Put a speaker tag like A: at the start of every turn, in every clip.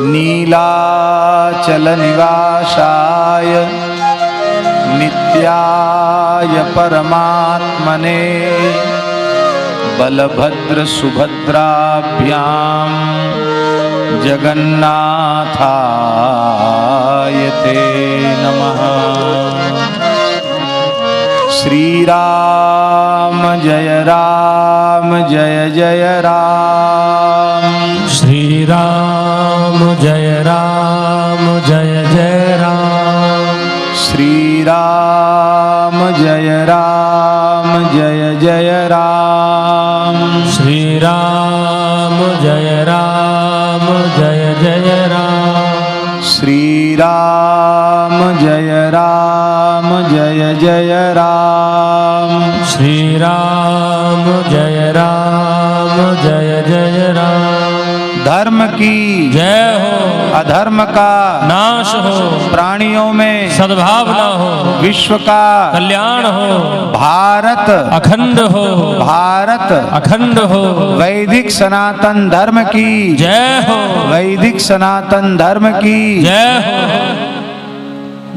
A: नीलाचलनिवासाय नित्याय परमात्मने बलभद्रसुभद्राभ्यां जगन्नाथाय ते नमः। श्रीराम जय जय राम,
B: श्रीराम जय जय राम,
A: श्रीराम जय जय राम,
B: श्रीराम जय जय राम,
A: श्रीराम जय जय राम,
B: श्रीराम जय जय राम।
A: धर्म की
B: जय हो,
A: अधर्म का
B: नाश हो,
A: प्राणियों में
B: सद्भावना हो,
A: विश्व का
B: कल्याण हो,
A: भारत
B: अखंड हो,
A: भारत
B: अखंड हो।
A: वैदिक सनातन धर्म की
B: जय हो,
A: वैदिक सनातन धर्म की
B: जय हो,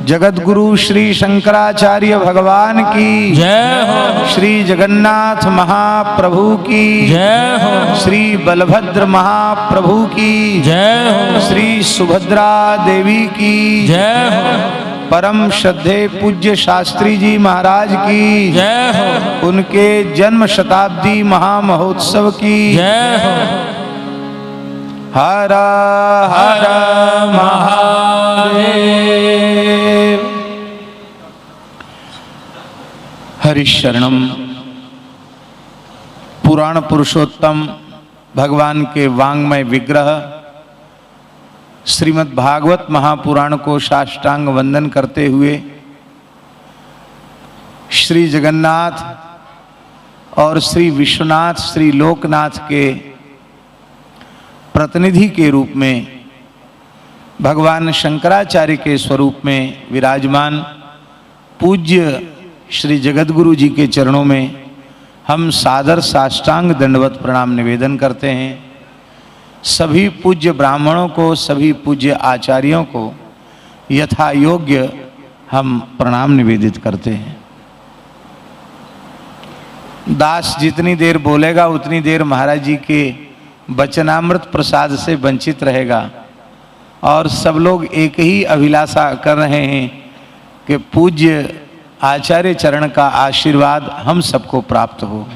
A: जगत गुरु श्री शंकराचार्य भगवान की
B: जय हो,
A: श्री जगन्नाथ महाप्रभु की
B: जय हो,
A: श्री बलभद्र महाप्रभु की
B: जय हो,
A: श्री सुभद्रा देवी की
B: जय हो,
A: परम श्रद्धे पूज्य शास्त्री जी महाराज की
B: जय हो,
A: उनके जन्म शताब्दी महामहोत्सव की
B: जय हो।
A: हर हर महादेव। हरिशरणम पुराण पुरुषोत्तम भगवान के वांग्मय विग्रह श्रीमद् भागवत महापुराण को साष्टांग वंदन करते हुए श्री जगन्नाथ और श्री विश्वनाथ श्री लोकनाथ के प्रतिनिधि के रूप में भगवान शंकराचार्य के स्वरूप में विराजमान पूज्य श्री जगतगुरु जी के चरणों में हम सादर साष्टांग दंडवत प्रणाम निवेदन करते हैं। सभी पूज्य ब्राह्मणों को, सभी पूज्य आचार्यों को यथा योग्य हम प्रणाम निवेदित करते हैं। दास जितनी देर बोलेगा उतनी देर महाराज जी के वचनामृत प्रसाद से वंचित रहेगा और सब लोग एक ही अभिलाषा कर रहे हैं कि पूज्य आचार्य चरण का आशीर्वाद हम सबको प्राप्त हो।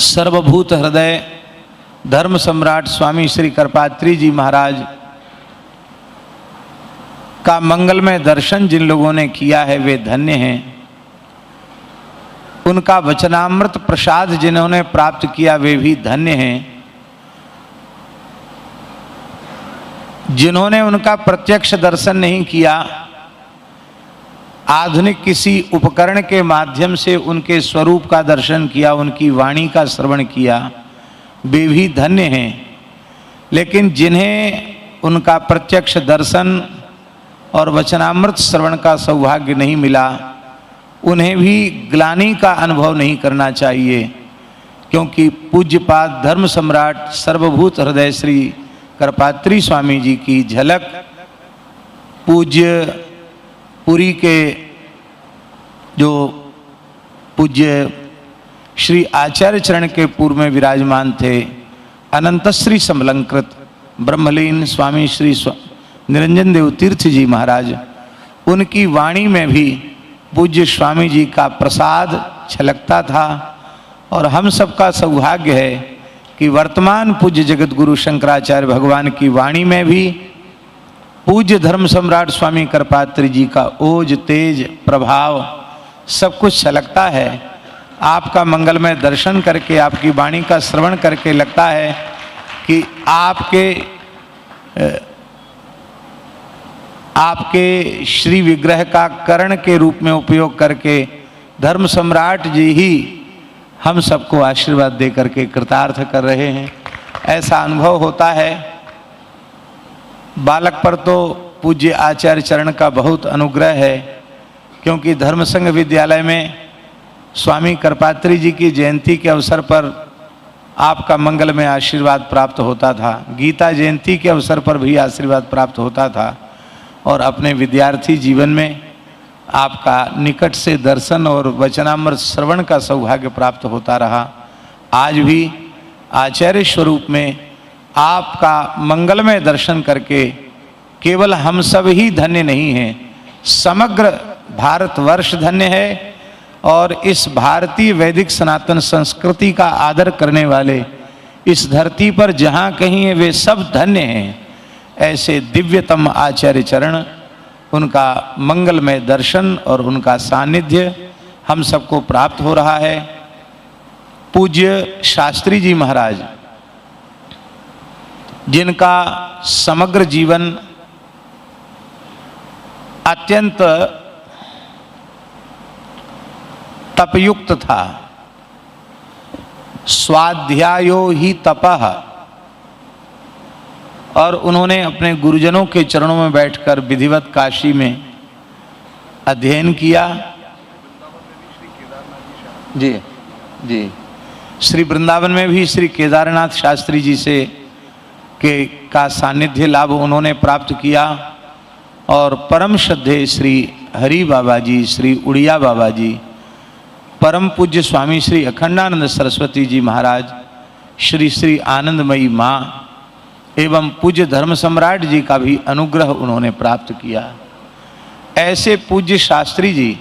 A: सर्वभूत हृदय धर्म सम्राट स्वामी श्री करपात्री जी महाराज का मंगलमय दर्शन जिन लोगों ने किया है वे धन्य हैं। उनका वचनामृत प्रसाद जिन्होंने प्राप्त किया वे भी धन्य हैं। जिन्होंने उनका प्रत्यक्ष दर्शन नहीं किया, आधुनिक किसी उपकरण के माध्यम से उनके स्वरूप का दर्शन किया, उनकी वाणी का श्रवण किया, वे भी धन्य हैं। लेकिन जिन्हें उनका प्रत्यक्ष दर्शन और वचनामृत श्रवण का सौभाग्य नहीं मिला, उन्हें भी ग्लानि का अनुभव नहीं करना चाहिए, क्योंकि पूज्यपाद धर्म सम्राट सर्वभूत हृदय श्री करपात्री स्वामी जी की झलक पूज्य पुरी के जो पूज्य श्री आचार्य चरण के पूर्व में विराजमान थे, अनंतश्री समलंकृत ब्रह्मलीन स्वामी श्री निरंजन देव तीर्थ जी महाराज, उनकी वाणी में भी पूज्य स्वामी जी का प्रसाद छलकता था। और हम सबका सौभाग्य है कि वर्तमान पूज्य जगत गुरु शंकराचार्य भगवान की वाणी में भी पूज्य धर्म सम्राट स्वामी करपात्री जी का ओज तेज प्रभाव सब कुछ छलकता है। आपका मंगलमय दर्शन करके, आपकी वाणी का श्रवण करके लगता है कि आपके श्री विग्रह का कर्ण के रूप में उपयोग करके धर्म सम्राट जी ही हम सबको आशीर्वाद दे करके कृतार्थ कर रहे हैं, ऐसा अनुभव होता है। बालक पर तो पूज्य आचार्य चरण का बहुत अनुग्रह है, क्योंकि धर्म संघ विद्यालय में स्वामी करपात्री जी की जयंती के अवसर पर आपका मंगल में आशीर्वाद प्राप्त होता था। गीता जयंती के अवसर पर भी आशीर्वाद प्राप्त होता था और अपने विद्यार्थी जीवन में आपका निकट से दर्शन और वचनामृत श्रवण का सौभाग्य प्राप्त होता रहा। आज भी आचार्य स्वरूप में आपका मंगलमय दर्शन करके केवल हम सब ही धन्य नहीं हैं, समग्र भारतवर्ष धन्य है। और इस भारतीय वैदिक सनातन संस्कृति का आदर करने वाले इस धरती पर जहाँ कहीं है वे सब धन्य हैं। ऐसे दिव्यतम आचार्य चरण, उनका मंगलमय दर्शन और उनका सानिध्य हम सबको प्राप्त हो रहा है। पूज्य शास्त्री जी महाराज, जिनका समग्र जीवन अत्यंत तपयुक्त था, स्वाध्यायो ही तपः, और उन्होंने अपने गुरुजनों के चरणों में बैठकर विधिवत काशी में अध्ययन किया। जी जी, श्री वृंदावन में भी श्री केदारनाथ शास्त्री जी से का सानिध्य लाभ उन्होंने प्राप्त किया। और परम श्रद्धेय श्री हरि बाबा जी, श्री उड़िया बाबा जी, परम पूज्य स्वामी श्री अखंडानंद सरस्वती जी महाराज, श्री श्री आनंदमयी माँ एवं पूज्य धर्म सम्राट जी का भी अनुग्रह उन्होंने प्राप्त किया। ऐसे पूज्य शास्त्री जी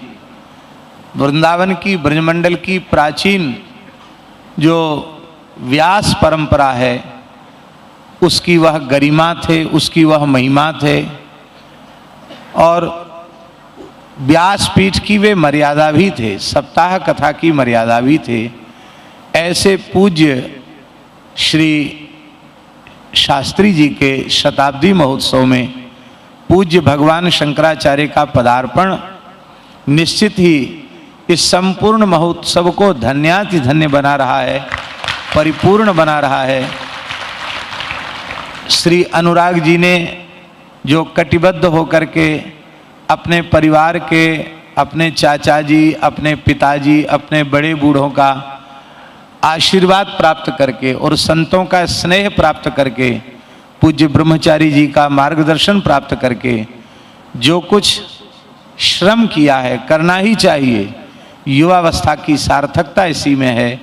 A: वृंदावन की ब्रजमंडल की प्राचीन जो व्यास परंपरा है उसकी वह गरिमा थे, उसकी वह महिमा थे, और व्यासपीठ की वे मर्यादा भी थे, सप्ताह कथा की मर्यादा भी थे। ऐसे पूज्य श्री शास्त्री जी के शताब्दी महोत्सव में पूज्य भगवान शंकराचार्य का पदार्पण निश्चित ही इस संपूर्ण महोत्सव को धन्याति धन्य बना रहा है, परिपूर्ण बना रहा है। श्री अनुराग जी ने जो कटिबद्ध होकर के अपने परिवार के, अपने चाचा जी, अपने पिताजी, अपने बड़े बूढ़ों का आशीर्वाद प्राप्त करके और संतों का स्नेह प्राप्त करके, पूज्य ब्रह्मचारी जी का मार्गदर्शन प्राप्त करके जो कुछ श्रम किया है, करना ही चाहिए। युवावस्था की सार्थकता इसी में है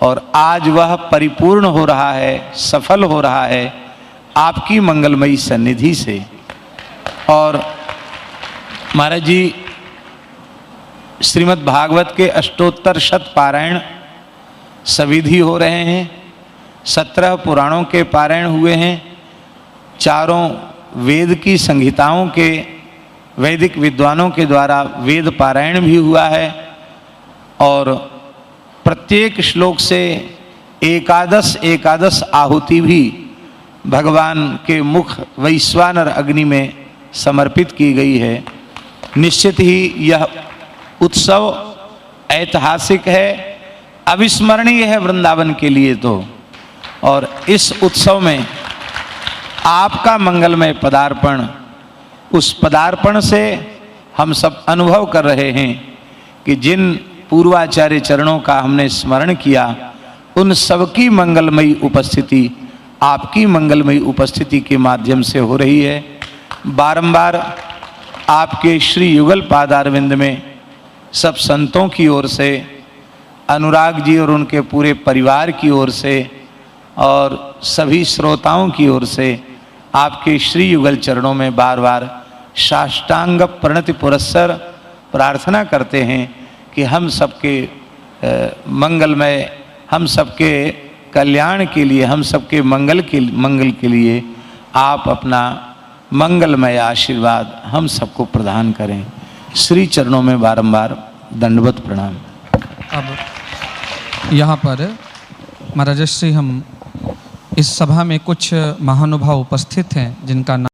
A: और आज वह परिपूर्ण हो रहा है, सफल हो रहा है आपकी मंगलमयी सन्निधि से। और महाराज जी श्रीमद् भागवत के अष्टोत्तर शत पारायण सविधि हो रहे हैं, 17 पुराणों के पारायण हुए हैं, चारों वेद की संहिताओं के वैदिक विद्वानों के द्वारा वेद पारायण भी हुआ है और प्रत्येक श्लोक से एकादश एकादश आहुति भी भगवान के मुख वैश्वानर अग्नि में समर्पित की गई है। निश्चित ही यह उत्सव ऐतिहासिक है, अविस्मरणीय है वृंदावन के लिए तो। और इस उत्सव में आपका मंगलमय पदार्पण, उस पदार्पण से हम सब अनुभव कर रहे हैं कि जिन पूर्वाचार्य चरणों का हमने स्मरण किया उन सबकी मंगलमयी उपस्थिति आपकी मंगलमयी उपस्थिति के माध्यम से हो रही है। बारंबार आपके श्री युगल पादारविंद में सब संतों की ओर से, अनुराग जी और उनके पूरे परिवार की ओर से और सभी श्रोताओं की ओर से आपके श्री युगल चरणों में बार बार साष्टांग प्रणति पुरस्सर प्रार्थना करते हैं कि हम सबके मंगलमय, हम सबके कल्याण के लिए, हम सबके मंगल के लिए आप अपना मंगलमय आशीर्वाद हम सबको प्रदान करें। श्री चरणों में बारंबार दंडवत प्रणाम।
B: अब यहाँ पर महाराज श्री हम इस सभा में कुछ महानुभाव उपस्थित हैं जिनका नाम